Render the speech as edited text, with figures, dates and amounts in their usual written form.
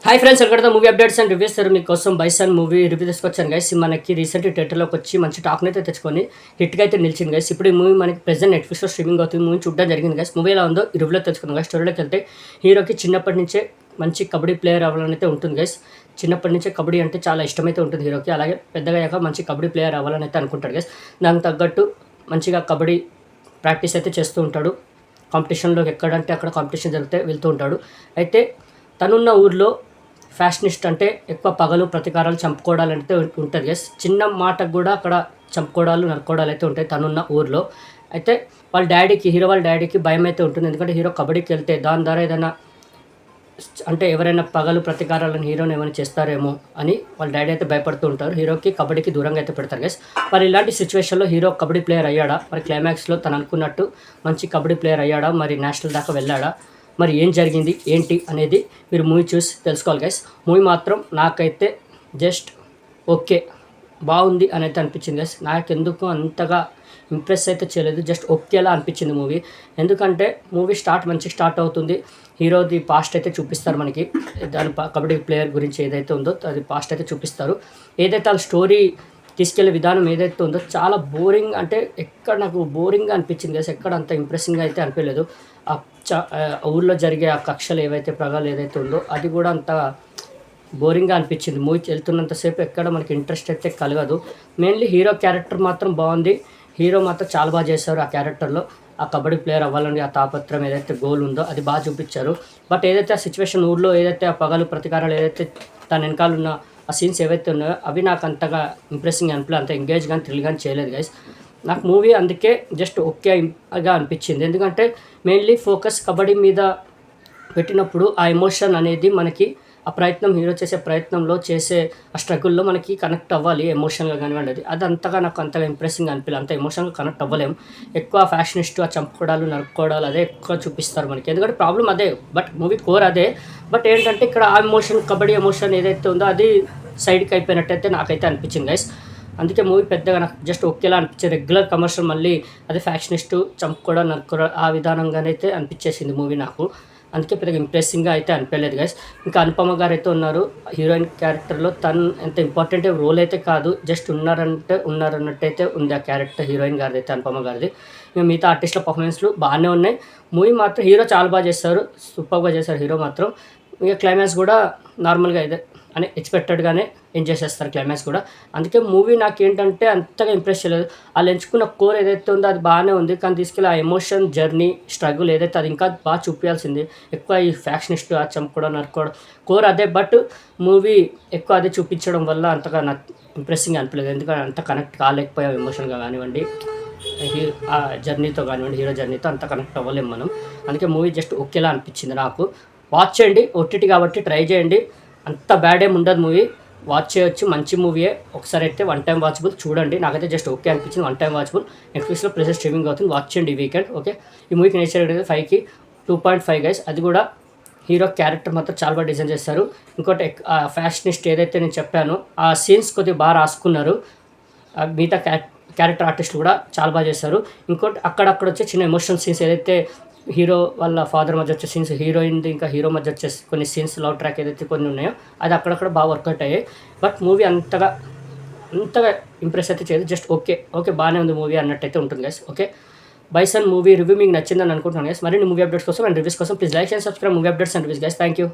Hi friends, welcome movie updates and reviews. మీకోసం bison movie review తీసుకొచ్చాను guys. మనకి recent థియేటర్లోకి వచ్చి మంచి టాక్ని అయితే తెచ్చుకొని హిట్గా అయితే నిలిచింది గైస్. ఇప్పుడు ఈ మూవీ మనకి ప్రెజెంట్ నెట్ఫ్లిక్స్లో స్ట్రీమింగ్ అవుతుంది. మూవీ చూడడం జరిగింది గైస్. మూవీ ఎలా ఉందో ఈ రివ్యూలో తెలుసుకుందాం గైస్. స్టోరీలోకి వెళ్తే హీరోకి చిన్నప్పటి నుంచే మంచి కబడ్డీ ప్లేయర్ అవ్వాలని అయితే ఉంటుంది గైస్. చిన్నప్పటి నుంచే కబడ్డీ అంటే చాలా ఇష్టమైతే ఉంటుంది హీరోకి. అలాగే పెద్దగా అయ్యాక మంచి కబడ్డీ ప్లేయర్ అవ్వాలని అయితే అనుకుంటాడు గైస్. దానికి తగ్గట్టు మంచిగా కబడ్డీ ప్రాక్టీస్ అయితే చేస్తూ ఉంటాడు. కాంపిటీషన్లోకి ఎక్కడంటే అక్కడ కాంపిటీషన్ జరిగితే వెళ్తూ ఉంటాడు. అయితే తనున్న ఊర్లో ఫ్యాషనిస్ట్ అంటే ఎక్కువ పగలు ప్రతీకారాలు చంపుకోవడాలు అంటే ఉంటుంది గైస్. చిన్న మాటకు కూడా అక్కడ చంపుకోవడాలు నరుకోవడాలు అయితే ఉంటాయి తనున్న ఊర్లో. అయితే హీరో వాళ్ళ డాడీకి భయం అయితే ఉంటుంది. ఎందుకంటే హీరో కబడ్డీకి వెళ్తే దాని ద్వారా ఏదైనా అంటే ఎవరైనా పగలు ప్రతీకారాలను హీరోని ఏమైనా చేస్తారేమో అని వాళ్ళ డాడీ అయితే భయపడుతూ ఉంటారు. హీరోకి కబడ్డీకి దూరంగా అయితే పెడతారు గైస్. మరి ఇలాంటి సిచ్యువేషన్లో హీరో కబడ్డీ ప్లేయర్ అయ్యాడా? మరి క్లైమాక్స్లో తను అనుకున్నట్టు మంచి కబడ్డీ ప్లేయర్ అయ్యాడా? మరి నేషనల్ దాకా వెళ్ళాడా? మరి ఏం జరిగింది ఏంటి అనేది మీరు మూవీ చూసి తెలుసుకోవాలి గైస్. మూవీ మాత్రం నాకైతే జస్ట్ ఓకే, బాగుంది అని అయితే అనిపించింది గైస్. నాకెందుకు అంతగా ఇంప్రెస్ అయితే చేయలేదు, జస్ట్ ఓకేలా అనిపించింది మూవీ. ఎందుకంటే మూవీ మంచిగా స్టార్ట్ అవుతుంది. హీరోది పాస్ట్ అయితే చూపిస్తారు మనకి. దాని కబడ్డీ ప్లేయర్ గురించి ఏదైతే ఉందో అది పాస్ట్ అయితే చూపిస్తారు. ఏదైతే ఆ స్టోరీ తీసుకెళ్లే విధానం ఏదైతే ఉందో చాలా బోరింగ్, అంటే ఎక్కడ నాకు బోరింగ్గా అనిపించింది గైస్. ఎక్కడ అంత ఇంప్రెసింగ్గా అయితే అనిపించలేదు. ఊర్లో జరిగే ఆ కక్షలు ఏవైతే ప్రగాలు ఏదైతే ఉందో అది కూడా అంత బోరింగ్గా అనిపించింది. మూవీ వెళ్తున్నంతసేపు ఎక్కడ మనకి ఇంట్రెస్ట్ అయితే కలగదు. మెయిన్లీ హీరో క్యారెక్టర్ మాత్రం బాగుంది. హీరో మాత్రం చాలా బాగా చేశారు ఆ క్యారెక్టర్లో. ఆ కబడ్డీ ప్లేయర్ అవ్వాలని ఆ తాపత్రం ఏదైతే గోల్ ఉందో అది బాగా చూపించారు. బట్ ఏదైతే ఆ సిచ్యువేషన్ ఊర్లో ఏదైతే ఆ పగలు ప్రతీకారాలు ఏదైతే తన వెనకాల ఉన్న ఆ సీన్స్ ఏవైతే ఉన్నాయో అవి నాకు అంతగా ఇంప్రెసింగ్ అనిపించలేదు, అంత ఎంగేజ్ కానీ థ్రిల్ కానీ చేయలేదు గైస్. నాకు మూవీ అందుకే జస్ట్ ఓకేగా అనిపించింది. ఎందుకంటే మెయిన్లీ ఫోకస్ కబడ్డీ మీద పెట్టినప్పుడు ఆ ఎమోషన్ అనేది మనకి ఆ ప్రయత్నం హీరో చేసే ప్రయత్నంలో చేసే ఆ స్ట్రగుల్లో మనకి కనెక్ట్ అవ్వాలి ఎమోషన్గా కానివ్వండి. అది అంతగా నాకు అంతగా ఇంప్రెసింగ్ అనిపించలేదు. అంత ఎమోషన్గా కనెక్ట్ అవ్వలేము. ఎక్కువ ఫ్యాషనిస్ట్ ఆ చంపుకోవడాలు నరుక్కోవడాలు అదే ఎక్కువ చూపిస్తారు మనకి. ఎందుకంటే ప్రాబ్లం అదే, బట్ మూవీ కోర్ అదే. బట్ ఏంటంటే ఇక్కడ ఆ ఎమోషన్ కబడ్డీ ఎమోషన్ ఏదైతే ఉందో అది సైడ్కి అయిపోయినట్టయితే నాకైతే అనిపించింది గైస్. అందుకే మూవీ పెద్దగా నాకు జస్ట్ ఒకేలా అనిపించింది. రెగ్యులర్ కమర్షియల్ మళ్ళీ అదే ఫ్యాషనిస్టు చంపుకోవడం నరుక్కోవడం ఆ విధానంగానైతే అనిపించేసింది మూవీ నాకు. అందుకే పెద్దగా ఇంప్రెసింగ్గా అయితే అనిపించలేదు గైస్. ఇంకా అనుపమ గారు అయితే ఉన్నారు హీరోయిన్ క్యారెక్టర్లో. తను ఎంత ఇంపార్టెంట్ రోల్ అయితే కాదు, జస్ట్ ఉన్నారన్నట్టయితే ఉంది ఆ క్యారెక్టర్ హీరోయిన్ గారిది అయితే, అనుపమ గారిది. ఇంకా మిగతా ఆర్టిస్టుల పర్ఫార్మెన్స్లు బాగానే ఉన్నాయి. మూవీ మాత్రం హీరో చాలా బాగా చేస్తారు, సూపర్గా చేశారు హీరో మాత్రం. ఇక క్లైమాక్స్ కూడా నార్మల్గా అయితే అని ఎక్స్పెక్టెడ్గానే ఎంజాయ్ చేస్తారు క్లైమాక్స్ కూడా. అందుకే మూవీ నాకు ఏంటంటే అంతగా ఇంప్రెస్ చేయలేదు. వాళ్ళు ఎంచుకున్న కోర్ ఏదైతే ఉందో అది బాగానే ఉంది, కానీ తీసుకెళ్ళి ఆ ఎమోషన్ జర్నీ స్ట్రగుల్ ఏదైతే అది ఇంకా బాగా చూపించాల్సింది. ఎక్కువ ఈ ఫ్యాక్షనిస్ట్ ఆ చంపుకోవడం నరుకోవడం కోర్ అదే, బట్ మూవీ ఎక్కువ అదే చూపించడం వల్ల అంతగా నాకు ఇంప్రెసింగ్ అనిపించలేదు. ఎందుకంటే అంత కనెక్ట్ కాలేకపోయాం ఎమోషన్గా కానివ్వండి, ఆ జర్నీతో కానివ్వండి, హీరో జర్నీతో అంత కనెక్ట్ అవ్వలేము మనం. అందుకే మూవీ జస్ట్ ఓకేలా అనిపించింది నాకు. వాచ్ చేయండి, ఓటీటీ కాబట్టి ట్రై చేయండి. అంత బ్యాడ్ ఏమి ఉండదు మూవీ, వాచ్ చేయొచ్చు, మంచి మూవీయే. ఒకసారి అయితే వన్ టైం వాచబుల్ చూడండి. నాకైతే జస్ట్ ఓకే అనిపించింది, వన్ టైం వాచబుల్. నెట్ఫ్లిక్స్లో ప్రెజెంట్ స్ట్రీమింగ్ అవుతుంది, వాచ్ చేయండి ఈ వీకెండ్. ఓకే, ఈ మూవీకి నేచర్ అయితే 5కి 2.5 గైస్. అది కూడా హీరో క్యారెక్టర్ మాత్రం చాలా బాగా డిజైన్ చేస్తారు. ఇంకోటి ఫ్యాషనిస్ట్ ఏదైతే నేను చెప్పానో ఆ సీన్స్ కొద్దిగా బాగా రాసుకున్నారు. మిగతా క్యారెక్టర్ ఆర్టిస్టులు కూడా చాలా బాగా చేస్తారు. ఇంకోటి అక్కడక్కడ వచ్చే చిన్న ఎమోషనల్ సీన్స్ ఏదైతే హీరో వాళ్ళ ఫాదర్ మధ్య వచ్చే సీన్స్, హీరోయిన్ది ఇంకా హీరో మధ్య వచ్చే కొన్ని సీన్స్, లవ్ ట్రాక్ ఏదైతే కొన్ని ఉన్నాయో అది అక్కడక్కడ బాగా వర్కౌట్ అయ్యాయి. బట్ మూవీ అంతగా ఇంప్రెస్ అయితే చేయదు, జస్ట్ ఓకే బాగానే ఉంది మూవీ అన్నట్టయితే ఉంటుంది guys. Okay, bison movie review మీకు నచ్చిందని అనుకుంటున్నాను గైస్. మరిన్ని మూవీ అప్డేట్స్ కోసం అండ్ రివ్యూస్ కోసం please like and subscribe movie updates and reviews guys. Thank you.